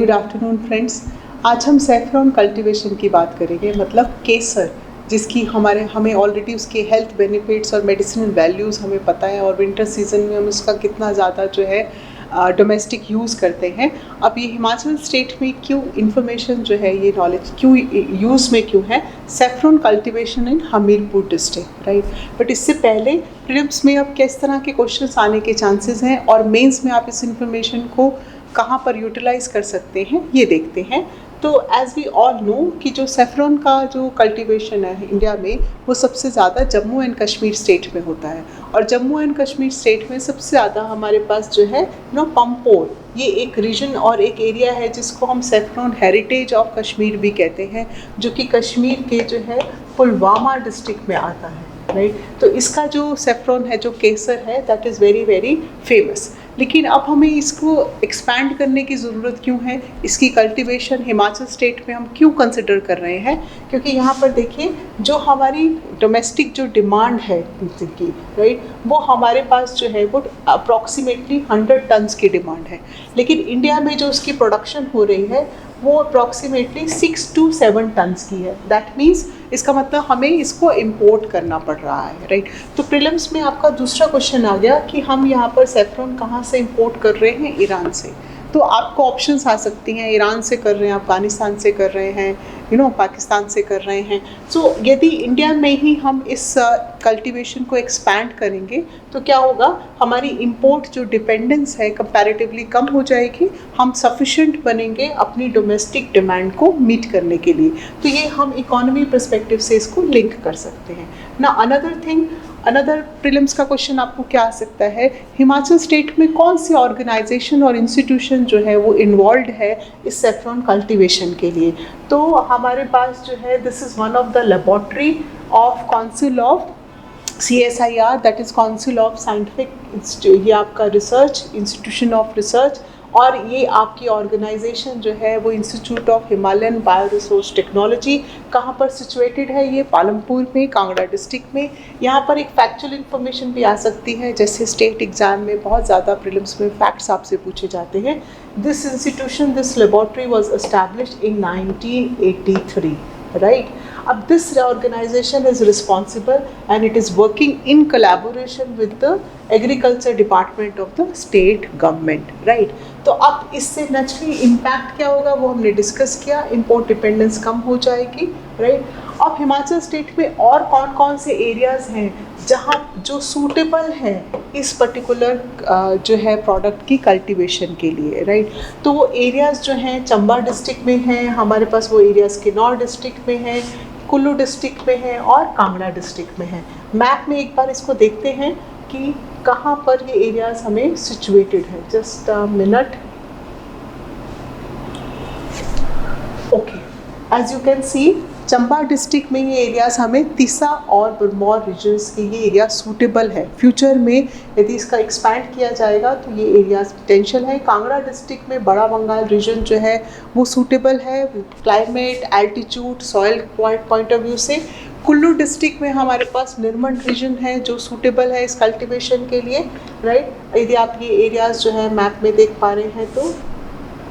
Good afternoon friends. आज हम saffron cultivation की बात करेंगे, मतलब केसर, जिसकी हमें ऑलरेडी उसके हेल्थ बेनिफिट्स और मेडिसिनल वैल्यूज़ हमें पता है, और विंटर सीजन में हम उसका कितना ज़्यादा जो है डोमेस्टिक यूज़ करते हैं। अब ये हिमाचल स्टेट में क्यों इन्फॉर्मेशन जो है, ये नॉलेज क्यों यूज़ में क्यों है, saffron cultivation in Hamirpur district, right. But इससे पहले प्रीलिम्स में अब किस तरह के क्वेश्चंस आने के चांसेस हैं और मेंस में आप इस इन्फॉर्मेशन को कहाँ पर यूटिलाइज कर सकते हैं, ये देखते हैं। तो एज़ वी ऑल नो कि जो सैफरॉन का जो कल्टीवेशन है इंडिया में, वो सबसे ज़्यादा जम्मू एंड कश्मीर स्टेट में होता है। और जम्मू एंड कश्मीर स्टेट में सबसे ज़्यादा हमारे पास जो है पंपोर, ये एक रीजन और एक एरिया है जिसको हम सैफरॉन हेरिटेज ऑफ कश्मीर भी कहते हैं, जो कि कश्मीर के जो है पुलवामा डिस्ट्रिक्ट में आता है, राइट। तो इसका जो सैफरॉन है, जो केसर है, that is very very famous. लेकिन अब हमें इसको एक्सपैंड करने की ज़रूरत क्यों है, इसकी कल्टीवेशन हिमाचल स्टेट में हम क्यों कंसिडर कर रहे हैं, क्योंकि यहाँ पर देखिए जो हमारी डोमेस्टिक जो डिमांड है की, राइट, वो हमारे पास जो है वो अप्रॉक्सीमेटली 100 टन्स की डिमांड है। लेकिन इंडिया में जो उसकी प्रोडक्शन हो रही है वो अप्रॉक्सीमेटली 6 to 7 टन्स की है। दैट मीन्स इसका मतलब हमें इसको इम्पोर्ट करना पड़ रहा है, राइट। तो प्रीलिम्स में आपका दूसरा क्वेश्चन आ गया कि हम यहाँ पर सैफरॉन कहाँ से इम्पोर्ट कर रहे हैं, ईरान से। तो आपको ऑप्शंस आ सकती हैं, ईरान से कर रहे हैं, अफ़गानिस्तान से कर रहे हैं, पाकिस्तान से कर रहे हैं। सो यदि इंडिया में ही हम इस कल्टीवेशन को एक्सपैंड करेंगे तो क्या होगा, हमारी इंपोर्ट जो डिपेंडेंस है कंपैरेटिवली कम हो जाएगी, हम सफिशिएंट बनेंगे अपनी डोमेस्टिक डिमांड को मीट करने के लिए। तो ये हम इकोनॉमी पर्सपेक्टिव से इसको लिंक कर सकते हैं ना। अनदर प्रीलिम्स का क्वेश्चन आपको क्या आ सकता है, हिमाचल स्टेट में कौन सी ऑर्गेनाइजेशन और इंस्टीट्यूशन जो है वो इन्वॉल्व है इस सैफरॉन कल्टीवेशन के लिए। तो हमारे पास जो है, this is one of the laboratory of council of CSIR, that is council of scientific, ये आपका रिसर्च इंस्टीट्यूशन ऑफ रिसर्च, और ये आपकी ऑर्गेनाइजेशन जो है वो institute of Himalayan bio resource technology. कहाँ पर सिचुएटेड है ये, पालमपुर में, कांगड़ा डिस्ट्रिक्ट में। यहाँ पर एक फैक्चुअल इन्फॉर्मेशन भी आ सकती है, जैसे स्टेट एग्जाम में बहुत ज़्यादा प्रीलिम्स में फैक्ट्स आपसे पूछे जाते हैं। This institution, this laboratory was established in 1983, right? Ab this organization is responsible and it is working in collaboration with the agriculture department of the state government, right? तो अब इससे नेचुरली इम्पैक्ट क्या होगा वो हमने डिस्कस किया, import dependence कम हो जाएगी, राइट। अब हिमाचल स्टेट में और कौन कौन से एरियाज़ हैं जहाँ जो सूटेबल है इस पर्टिकुलर जो है प्रोडक्ट की कल्टीवेशन के लिए, राइट। तो वो एरियाज़ जो हैं चंबा डिस्ट्रिक्ट में हैं हमारे पास, वो एरियाज़ किन्नौर डिस्ट्रिक्ट में हैं, कुल्लू डिस्ट्रिक्ट में हैं और कांगड़ा डिस्ट्रिक्ट में हैं। मैप में एक बार इसको देखते हैं कि कहाँ पर ये एरियाज़ हमें सिचुएटेड है। Just a minute. Okay, as you can see Chamba district में ये एरियाज़ हमें तीसा और बरमौर रीजन्स के ये एरिया सूटेबल है। फ्यूचर में यदि इसका एक्सपैंड किया जाएगा तो ये एरियाज़ पोटेंशियल है। कांगड़ा डिस्ट्रिक्ट में बड़ा बंगाल रीजन जो है वो सूटेबल है climate, altitude, soil point of view से। कुल्लू डिस्ट्रिक्ट में हमारे पास निर्मंड रीजन है जो सूटेबल है इस कल्टीवेशन के लिए, राइट। यदि आप ये एरियाज़ जो है मैप में देख पा रहे हैं तो।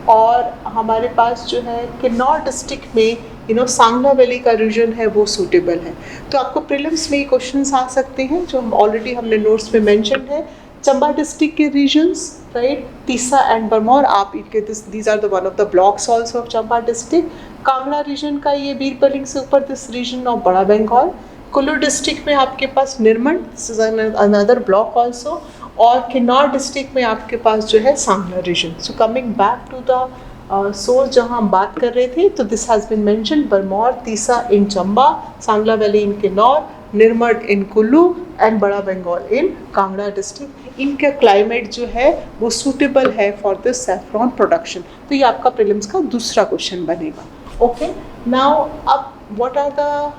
और हमारे पास जो है किन्नौर डिस्ट्रिक्ट में सांगला वैली का रीजन है वो सूटेबल है। तो आपको प्रीलिम्स में क्वेश्चंस आ सकते हैं जो ऑलरेडी हमने नोट्स में मेंशन है। चंबा डिस्ट्रिक्ट के regions, right, Tissa and Bharmour, आप इनके these are the one of the blocks also of Chamba district. Kangra region का ये बीरपलिंग से ऊपर, दिस रीजन ऑफ बड़ा बंगाल। कुल्लू डिस्ट्रिक्ट में आपके पास Nirmand, this is another block also. और किन्नौर डिस्ट्रिक्ट में आपके पास जो है Sangla region. So coming back to the source जहाँ हम बात कर रहे थे, तो this has been mention, Bharmour, Tissa in Chamba, Sangla valley in Kinnaur, Nirmand in Kullu and Bara Bhangal in Kangra district. इनका क्लाइमेट जो है वो सूटेबल है फॉर दिस सैफरॉन प्रोडक्शन। तो ये आपका प्रीलिम्स का दूसरा क्वेश्चन बनेगा। ओके, नाउ अब व्हाट आर द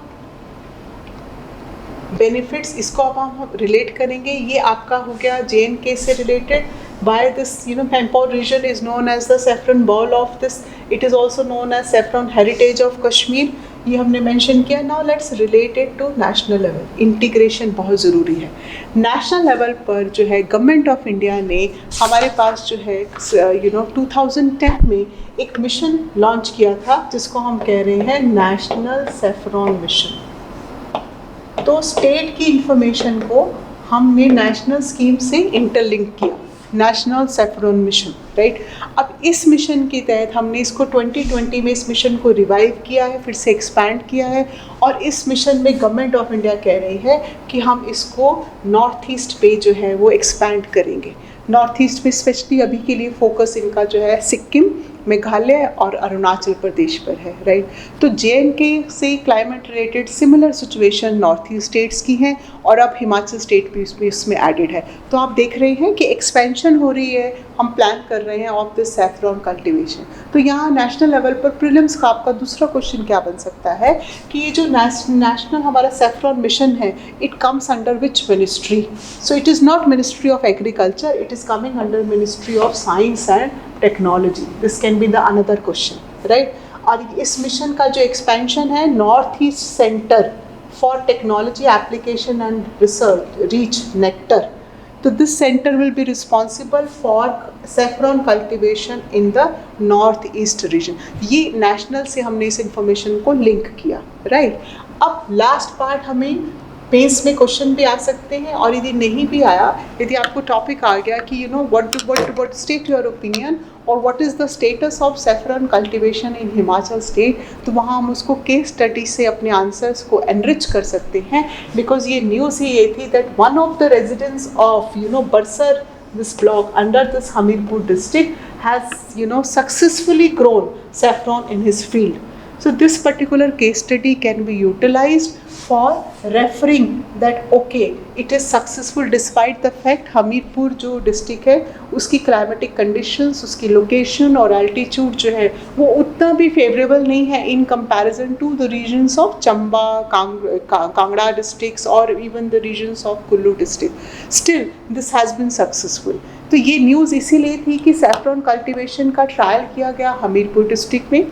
बेनिफिट्स, इसको अब हम रिलेट करेंगे। ये आपका हो गया J&K से related. Why this Pampoor region is known as the saffron bowl of this, it is also known as saffron heritage of Kashmir. ये हमने मेंशन किया। Now let's related to national level, integration बहुत ज़रूरी है। National level पर जो है government of India ने हमारे पास जो है 2010 में एक मिशन लॉन्च किया था जिसको हम कह रहे हैं नेशनल सेफ्रॉन मिशन। तो स्टेट की इंफॉर्मेशन को हमने नेशनल स्कीम से इंटरलिंक किया, नेशनल सेफ्रॉन मिशन, राइट। अब इस मिशन के तहत हमने इसको 2020 में इस मिशन को रिवाइव किया है, फिर से एक्सपैंड किया है, और इस मिशन में गवर्नमेंट ऑफ इंडिया कह रही है कि हम इसको नॉर्थ ईस्ट पे जो है वो एक्सपैंड करेंगे। नॉर्थ ईस्ट में स्पेशली अभी के लिए फोकस इनका जो है सिक्किम, मेघालय और अरुणाचल प्रदेश पर है, राइट। तो JNK से climate related similar situation north east states की हैं, और अब हिमाचल स्टेट भी इसमें एडेड है। तो आप देख रहे हैं कि एक्सपेंशन हो रही है, हम प्लान कर रहे हैं ऑफ दिस सैफ्रॉन कल्टीवेशन। तो यहाँ नेशनल लेवल पर प्रीलिम्स का आपका दूसरा क्वेश्चन क्या बन सकता है कि ये जो नेशनल हमारा सैफ्रॉन मिशन है, it comes under which ministry? So it is not ministry of agriculture, it is coming under ministry of science and technology. This can be the another question, right. और इस mission का जो expansion है, north east centre for technology application and research reach NECTAR, तो this centre will be responsible for saffron cultivation in the north east region. ये national से हमने इस इंफॉर्मेशन को लिंक किया, राइट। अब लास्ट पार्ट, हमें पेस में क्वेश्चन भी आ सकते हैं, और यदि नहीं भी आया, यदि आपको टॉपिक आ गया कि व्हाट स्टेट योर ओपिनियन और what is the status of saffron cultivation in Himachal state, तो वहाँ हम उसको केस स्टडी से अपने आंसर्स को एनरिच कर सकते हैं। बिकॉज ये न्यूज़ ही ये थी that one of the residents of Barsar, this block under this Hamirpur district, has successfully grown saffron in his field. So this particular case study can be utilized for referring that okay, it is successful despite the fact Hamirpur जो district है उसकी climatic conditions, उसकी location और altitude जो है वो उतना भी फेवरेबल नहीं है in comparison to the regions of Chamba, Kangra districts और even the regions of Kullu district. Still this has been successful. तो ये न्यूज़ इसीलिए थी कि सैफ्रॉन कल्टीवेशन का ट्रायल किया गया हमीरपुर डिस्ट्रिक्ट में।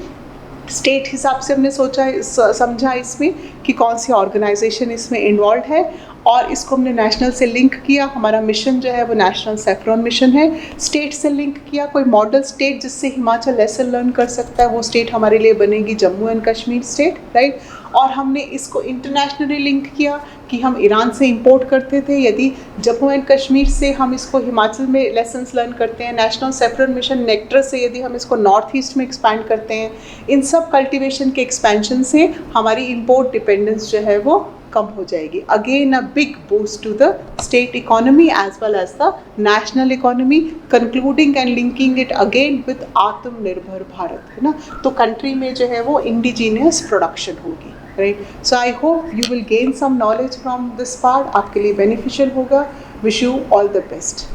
स्टेट हिसाब से हमने समझा इसमें कि कौन सी ऑर्गेनाइजेशन इसमें इन्वॉल्व है, और इसको हमने नेशनल से लिंक किया। हमारा मिशन जो है वो नेशनल सैफ्रॉन मिशन है। स्टेट से लिंक किया, कोई मॉडल स्टेट जिससे हिमाचल लेसन लर्न कर सकता है, वो स्टेट हमारे लिए बनेगी Jammu and Kashmir state, right. और हमने इसको इंटरनेशनली लिंक किया कि हम ईरान से इंपोर्ट करते थे, यदि जम्मू एंड कश्मीर से हम इसको हिमाचल में लेसन्स लर्न करते हैं, नेशनल सैफ्रॉन मिशन नेक्टर से यदि हम इसको नॉर्थ ईस्ट में एक्सपैंड करते हैं, इन सब कल्टीवेशन के एक्सपेंशन से हमारी इंपोर्ट डिपेंडेंस जो है वो कम हो जाएगी। Again a big boost to the state economy as well as the national economy, concluding and linking it again with Atmanirbhar Bharat, है ना। तो कंट्री में जो है वो इंडिजीनियस प्रोडक्शन होगी, right. So I hope you will gain some knowledge from this part, आपके लिए बेनिफिशियल होगा। Wish you all the best.